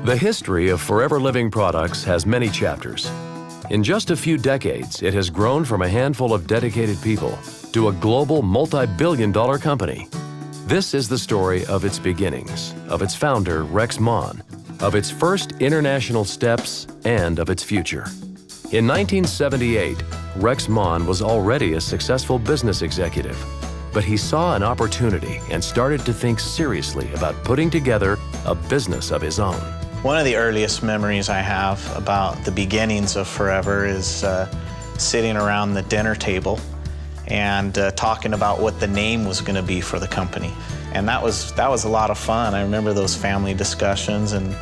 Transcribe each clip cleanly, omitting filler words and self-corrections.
The history of Forever Living Products has many chapters. In just a few decades, it has grown from a handful of dedicated people to a global multi-billion-dollar company. This is the story of its beginnings, of its founder, Rex Mann, of its first international steps, and of its future. In 1978, Rex Mann was already a successful business executive, but he saw an opportunity and started to think seriously about putting together a business of his own. One of the earliest memories I have about the beginnings of Forever is sitting around the dinner table and talking about what the name was going to be for the company. And that was a lot of fun. I remember those family discussions, and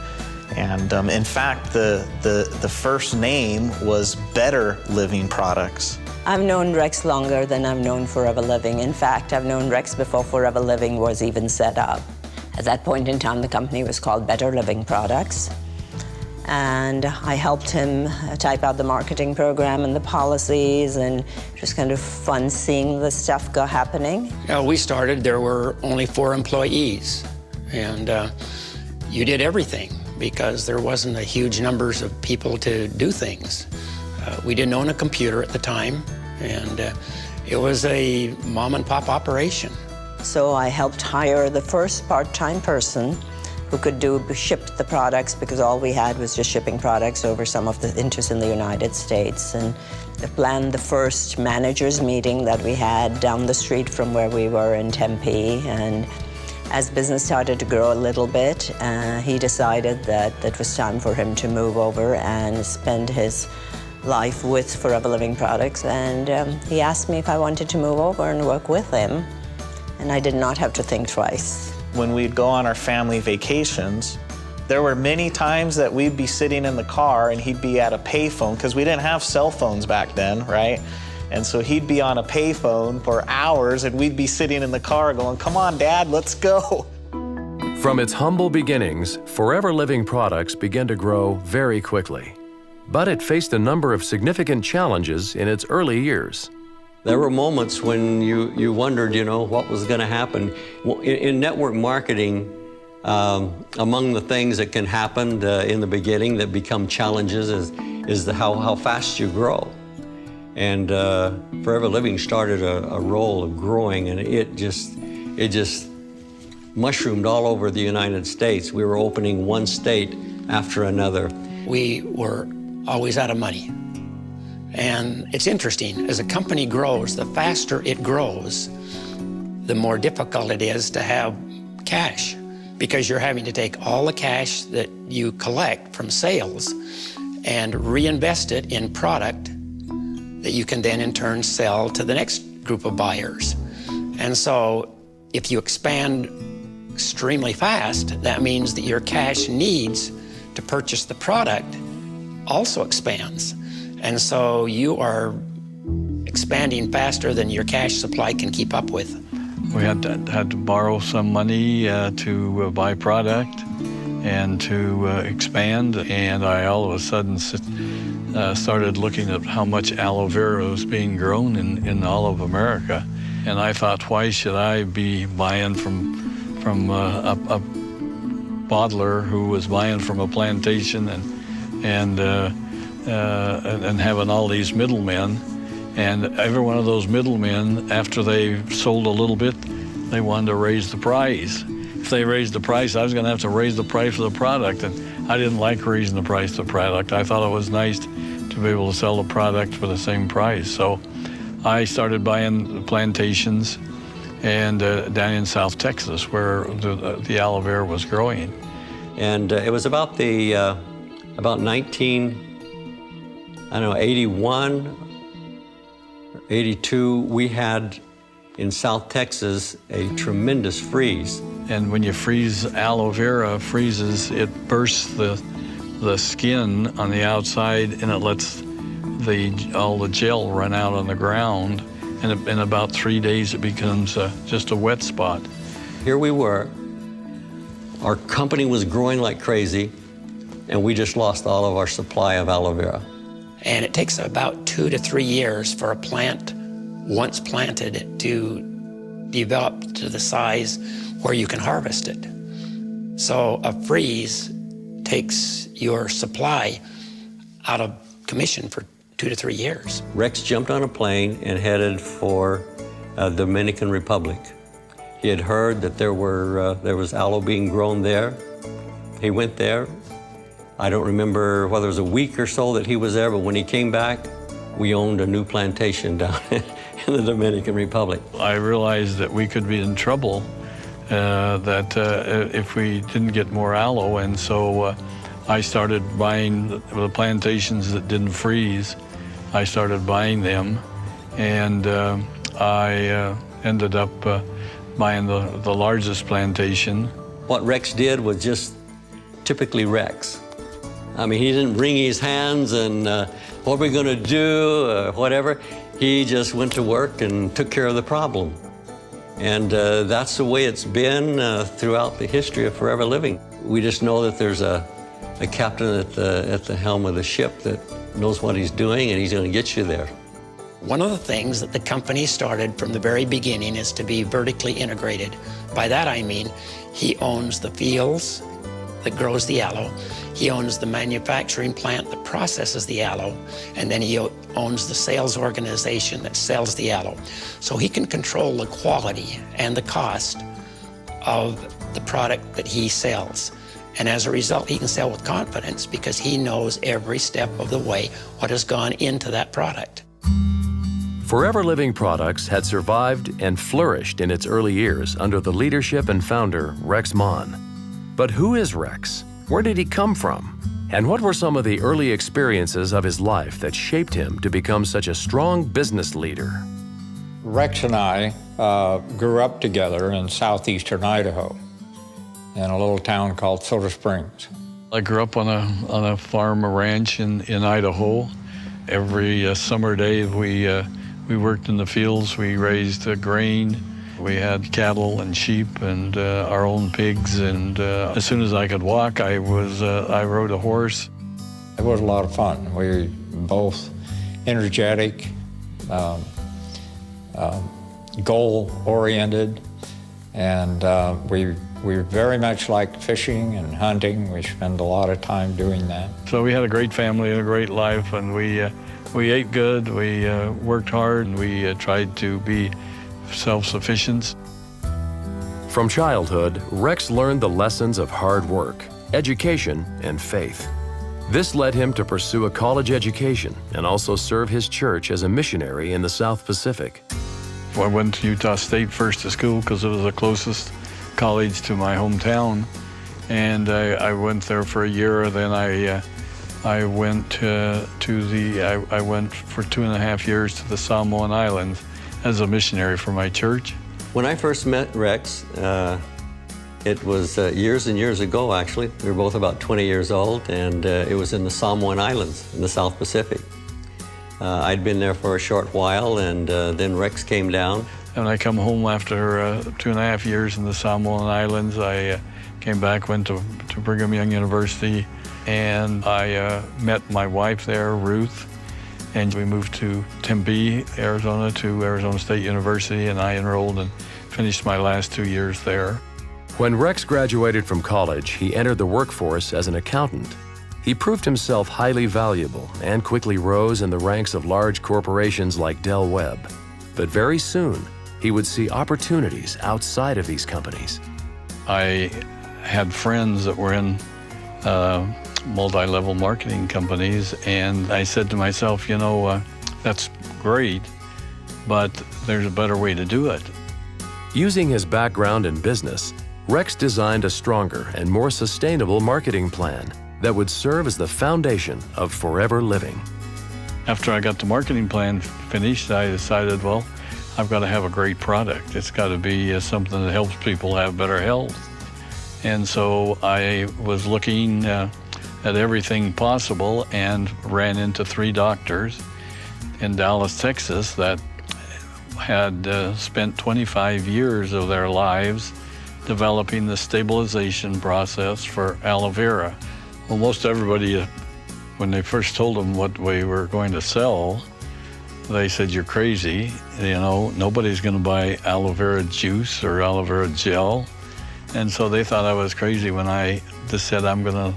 in fact, the first name was Better Living Products. I've known Rex longer than I've known Forever Living. In fact, I've known Rex before Forever Living was even set up. At that point in time, the company was called Better Living Products. And I helped him type out the marketing program and the policies, and it was kind of fun seeing the stuff go happening. We started, there were only 4 employees, and you did everything because there wasn't a huge numbers of people to do things. We didn't own a computer at the time, and it was a mom-and-pop operation. So I helped hire the first part-time person who could ship the products, because all we had was just shipping products over some of the interests in the United States. And I planned the first managers meeting that we had down the street from where we were in Tempe. And as business started to grow a little bit, he decided that it was time for him to move over and spend his life with Forever Living Products. And he asked me if I wanted to move over and work with him. And I did not have to think twice. When we'd go on our family vacations, there were many times that we'd be sitting in the car and he'd be at a payphone, because we didn't have cell phones back then, right? And so he'd be on a payphone for hours, and we'd be sitting in the car going, "Come on, Dad, let's go." From its humble beginnings, Forever Living Products began to grow very quickly. But it faced a number of significant challenges in its early years. There were moments when you wondered, what was going to happen. In network marketing, among the things that can happen in the beginning that become challenges is how fast you grow. And Forever Living started a role of growing, and it just mushroomed all over the United States. We were opening one state after another. We were always out of money. And it's interesting, as a company grows, the faster it grows, the more difficult it is to have cash, because you're having to take all the cash that you collect from sales and reinvest it in product that you can then in turn sell to the next group of buyers. And so if you expand extremely fast, that means that your cash needs to purchase the product also expands. And so you are expanding faster than your cash supply can keep up with. We had to borrow some money to buy product and to expand. And I all of a sudden started looking at how much aloe vera was being grown in all of America. And I thought, why should I be buying from a bottler who was buying from a plantation and having all these middlemen, and every one of those middlemen, after they sold a little bit, they wanted to raise the price. If they raised the price, I was going to have to raise the price of the product, and I didn't like raising the price of the product. I thought it was nice to be able to sell the product for the same price. So I started buying plantations and down in South Texas, where the aloe vera was growing. And it was about 81, 82, we had in South Texas a tremendous freeze. And when you freeze aloe vera, it bursts the skin on the outside, and it lets all the gel run out on the ground. And in about 3 days, it becomes just a wet spot. Here we were. Our company was growing like crazy, and we just lost all of our supply of aloe vera. And it takes about 2 to 3 years for a plant, once planted, to develop to the size where you can harvest it. So a freeze takes your supply out of commission for 2 to 3 years. Rex jumped on a plane and headed for Dominican Republic. He had heard that there was aloe being grown there. He went there. I don't remember whether it was a week or so that he was there, but when he came back, we owned a new plantation down in the Dominican Republic. I realized that we could be in trouble, if we didn't get more aloe, and so I started buying the plantations that didn't freeze. I started buying them, and I ended up buying the largest plantation. What Rex did was just typically Rex. I mean, he didn't wring his hands and what are we going to do, whatever. He just went to work and took care of the problem. And that's the way it's been throughout the history of Forever Living. We just know that there's a captain at the helm of the ship that knows what he's doing, and he's going to get you there. One of the things that the company started from the very beginning is to be vertically integrated. By that I mean he owns the fields that grows the aloe, he owns the manufacturing plant that processes the aloe, and then he owns the sales organization that sells the aloe. So he can control the quality and the cost of the product that he sells. And as a result, he can sell with confidence because he knows every step of the way what has gone into that product. Forever Living Products had survived and flourished in its early years under the leadership and founder, Rex Mon. But who is Rex? Where did he come from? And what were some of the early experiences of his life that shaped him to become such a strong business leader? Rex and I grew up together in southeastern Idaho in a little town called Soda Springs. I grew up on a farm, a ranch in Idaho. Every summer day we worked in the fields. We raised grain. We had cattle and sheep and our own pigs. And as soon as I could walk, I rode a horse. It was a lot of fun. We were both energetic, goal-oriented, and we very much liked fishing and hunting. We spent a lot of time doing that. So we had a great family and a great life, and we ate good, we worked hard, and we tried to be self-sufficient. From childhood, Rex learned the lessons of hard work, education, and faith. This led him to pursue a college education and also serve his church as a missionary in the South Pacific. I went to Utah State first to school because it was the closest college to my hometown, and I went there for a year. Then I went for 2.5 years to the Samoan Islands as a missionary for my church. When I first met Rex, it was years and years ago, actually. We were both about 20 years old, and it was in the Samoan Islands in the South Pacific. I'd been there for a short while, and then Rex came down. And I come home after 2.5 years in the Samoan Islands. I came back, went to Brigham Young University, and I met my wife there, Ruth, and we moved to Tempe, Arizona, to Arizona State University, and I enrolled and finished my last 2 years there. When Rex graduated from college, he entered the workforce as an accountant. He proved himself highly valuable and quickly rose in the ranks of large corporations like Del Webb. But very soon, he would see opportunities outside of these companies. I had friends that were in multi-level marketing companies, and I said to myself, you know, that's great, but there's a better way to do it. Using his background in business, Rex designed a stronger and more sustainable marketing plan that would serve as the foundation of Forever Living. After I got the marketing plan finished, I decided, well, I've got to have a great product. It's got to be something that helps people have better health. And so I was looking at everything possible and ran into 3 doctors in Dallas, Texas that had spent 25 years of their lives developing the stabilization process for aloe vera. Well, most everybody, when they first told them what we were going to sell, they said, you're crazy. You know, nobody's going to buy aloe vera juice or aloe vera gel. And so they thought I was crazy when I just said, I'm going to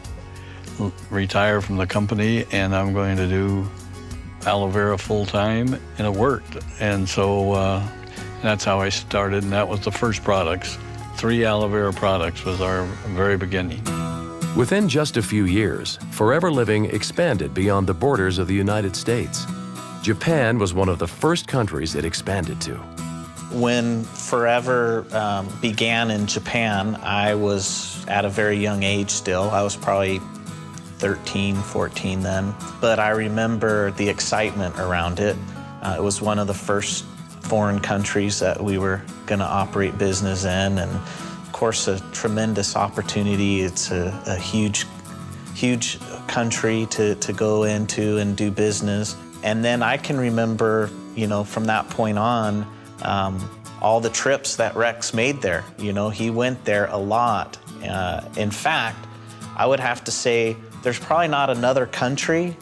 retire from the company and I'm going to do aloe vera full-time, and it worked. And so that's how I started, and that was the first products. 3 aloe vera products was our very beginning. Within just a few years, Forever Living expanded beyond the borders of the United States. Japan was one of the first countries it expanded to. When Forever began in Japan, I was at a very young age still. I was probably 13, 14 then. But I remember the excitement around it. It was one of the first foreign countries that we were going to operate business in, and of course a tremendous opportunity. It's a huge country to go into and do business. And then I can remember, you know, from that point on, all the trips that Rex made there. You know, he went there a lot. In fact, I would have to say there's probably not another country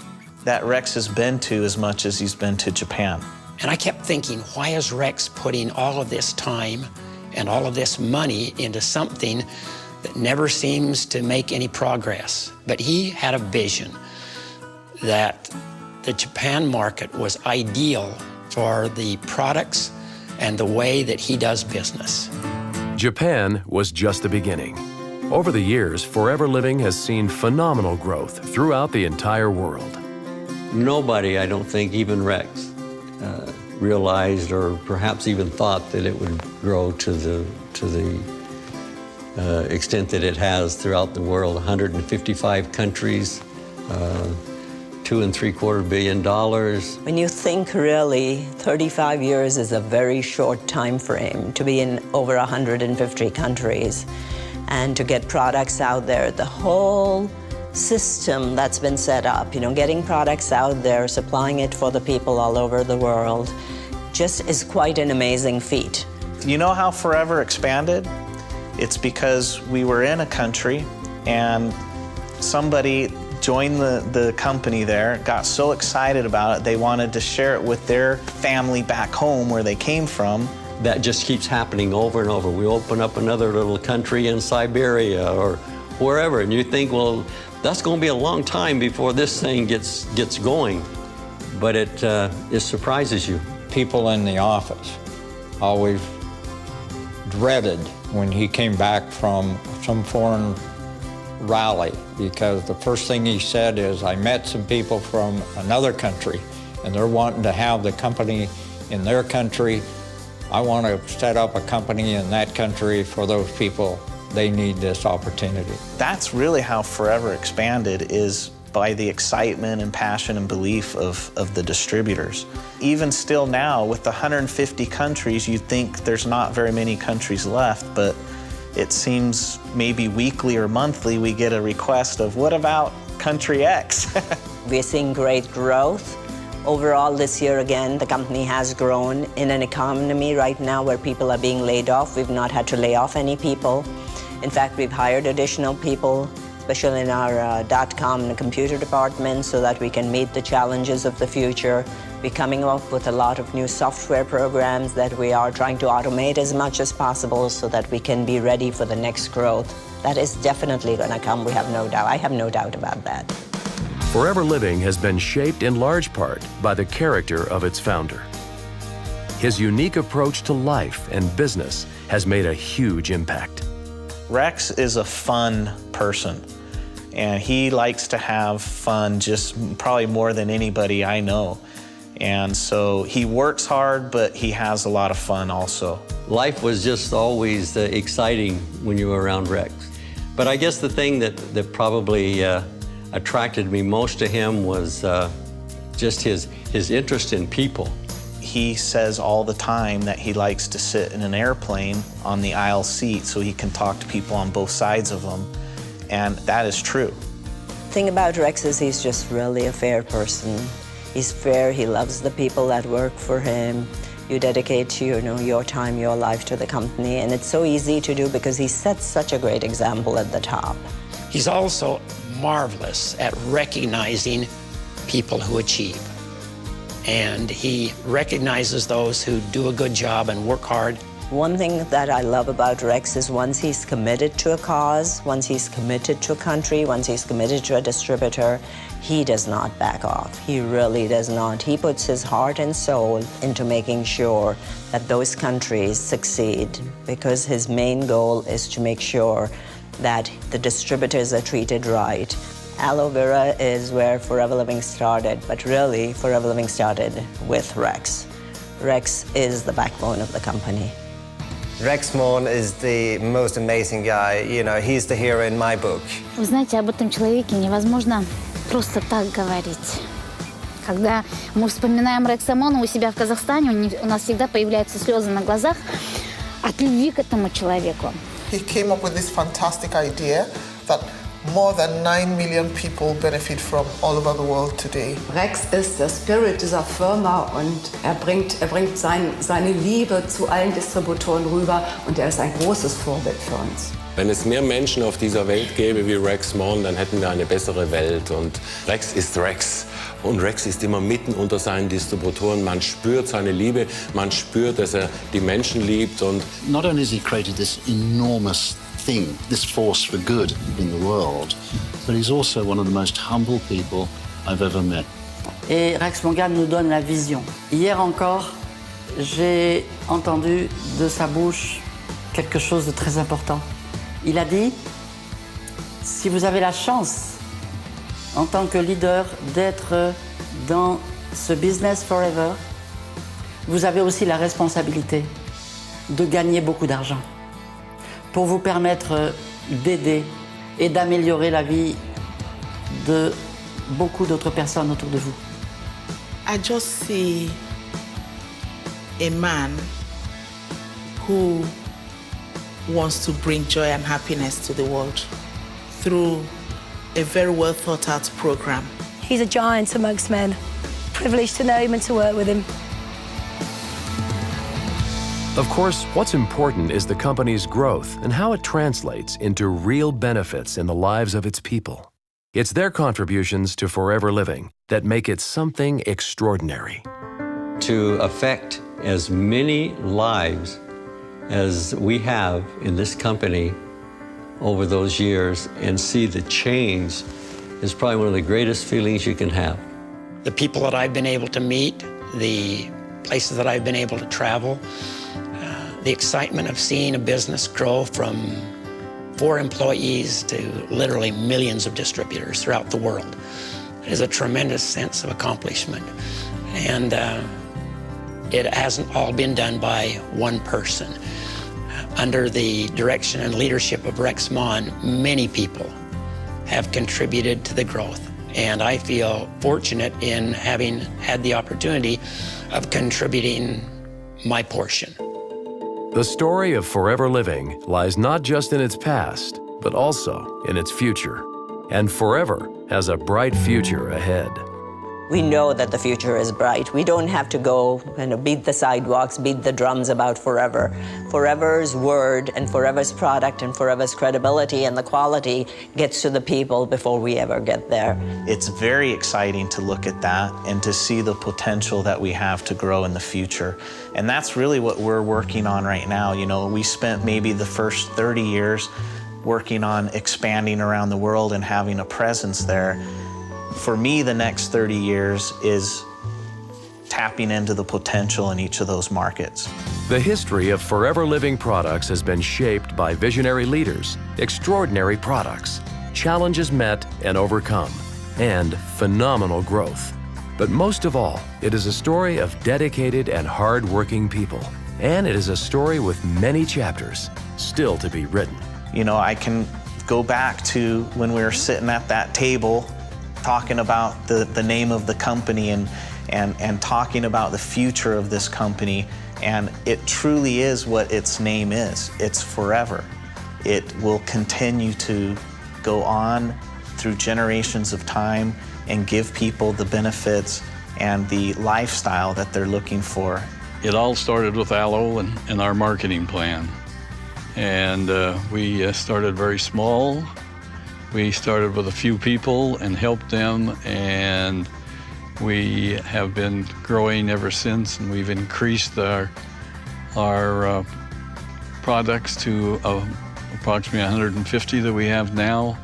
that Rex has been to as much as he's been to Japan. And I kept thinking, why is Rex putting all of this time and all of this money into something that never seems to make any progress? But he had a vision that the Japan market was ideal for the products and the way that he does business. Japan was just the beginning. Over the years, Forever Living has seen phenomenal growth throughout the entire world. Nobody, I don't think, even Rex, realized or perhaps even thought that it would grow to the extent that it has throughout the world. 155 countries, $2.75 billion. When you think really, 35 years is a very short time frame to be in over 150 countries and to get products out there. The whole system that's been set up, you know, getting products out there, supplying it for the people all over the world, just is quite an amazing feat. You know how Forever expanded? It's because we were in a country and somebody joined the company there, got so excited about it, they wanted to share it with their family back home where they came from. That just keeps happening over and over. We open up another little country in Siberia or wherever, and you think, well, that's going to be a long time before this thing gets going. But it surprises you. People in the office always dreaded when he came back from some foreign rally, because the first thing he said is, I met some people from another country and they're wanting to have the company in their country. I want to set up a company in that country for those people. They need this opportunity. That's really how Forever expanded, is by the excitement and passion and belief of the distributors. Even still now, with the 150 countries, you'd think there's not very many countries left, but it seems maybe weekly or monthly we get a request of, what about country X? We're seeing great growth. Overall this year again, the company has grown in an economy right now where people are being laid off. We've not had to lay off any people. In fact, we've hired additional people, especially in our .com and computer department, so that we can meet the challenges of the future. We're coming up with a lot of new software programs that we are trying to automate as much as possible so that we can be ready for the next growth. That is definitely going to come, we have no doubt. I have no doubt about that. Forever Living has been shaped in large part by the character of its founder. His unique approach to life and business has made a huge impact. Rex is a fun person, and he likes to have fun just probably more than anybody I know. And so he works hard, but he has a lot of fun also. Life was just always exciting when you were around Rex. But I guess the thing that probably attracted me most to him was just his interest in people. He says all the time that he likes to sit in an airplane on the aisle seat so he can talk to people on both sides of them, and that is true. The thing about Rex is he's just really a fair person. He's fair, he loves the people that work for him. You dedicate your time, your life to the company, and it's so easy to do because he sets such a great example at the top. He's also marvelous at recognizing people who achieve. And he recognizes those who do a good job and work hard, One thing that I love about Rex is once he's committed to a cause, once he's committed to a country, once he's committed to a distributor, he does not back off. He really does not. He puts his heart and soul into making sure that those countries succeed, because his main goal is to make sure that the distributors are treated right. Aloe vera is where Forever Living started, but really Forever Living started with Rex. Rex is the backbone of the company. Rex Mohn is the most amazing guy. You know, he's the hero in my book. Вы знаете, об этом человеке невозможно просто так говорить. Когда мы вспоминаем Рекса Mohна у себя в Казахстане, у нас всегда появляются слезы на глазах от любви к этому человеку. He came up with this fantastic idea that more than 9 million people benefit from all over the world today. Rex ist der Spirit dieser Firma und er bringt seine Liebe zu allen Distributoren rüber und er ist ein großes Vorbild für uns. Wenn es mehr Menschen auf dieser Welt gäbe wie Rex Mohn, dann hätten wir eine bessere Welt. Und Rex ist Rex. Und Rex ist immer mitten unter seinen Distributoren. Man spürt seine Liebe, man spürt, dass er die Menschen liebt. Und not only has he created this enormous thing, this force for good in the world, but he's also one of the most humble people I've ever met. Et Rex Mohn nous donne la vision. Hier encore, j'ai entendu de sa bouche quelque chose de très important. Il a dit, si vous avez la chance, en tant que leader, d'être dans ce business forever, vous avez aussi la responsabilité de gagner beaucoup d'argent pour vous permettre d'aider et d'améliorer la vie de beaucoup d'autres personnes autour de vous. I just see a man who wants to bring joy and happiness to the world through a very well thought out program. He's a giant amongst men. Privileged to know him and to work with him. Of course, what's important is the company's growth and how it translates into real benefits in the lives of its people. It's their contributions to Forever Living that make it something extraordinary. To affect as many lives as we have in this company over those years and see the change is probably one of the greatest feelings you can have. The people that I've been able to meet, the places that I've been able to travel, the excitement of seeing a business grow from 4 employees to literally millions of distributors throughout the world is a tremendous sense of accomplishment. And it hasn't all been done by one person. Under the direction and leadership of Rex Mohn, many people have contributed to the growth. And I feel fortunate in having had the opportunity of contributing my portion. The story of Forever Living lies not just in its past, but also in its future. And Forever has a bright future ahead. We know that the future is bright. We don't have to go and beat the sidewalks, beat the drums about Forever. Forever's word and Forever's product and Forever's credibility and the quality gets to the people before we ever get there. It's very exciting to look at that and to see the potential that we have to grow in the future. And that's really what we're working on right now. You know, we spent maybe the first 30 years working on expanding around the world and having a presence there. For me, the next 30 years is tapping into the potential in each of those markets. The history of Forever Living products has been shaped by visionary leaders, extraordinary products, challenges met and overcome, and phenomenal growth. But most of all, it is a story of dedicated and hard-working people. And it is a story with many chapters still to be written. You know, I can go back to when we were sitting at that table talking about the name of the company and talking about the future of this company. And it truly is what its name is. It's forever. It will continue to go on through generations of time and give people the benefits and the lifestyle that they're looking for. It all started with aloe and our marketing plan. And we started very small. We started with a few people and helped them, and we have been growing ever since, and we've increased our products to approximately 150 that we have now.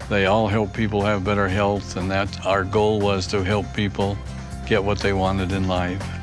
They all help people have better health, and that our goal was to help people get what they wanted in life.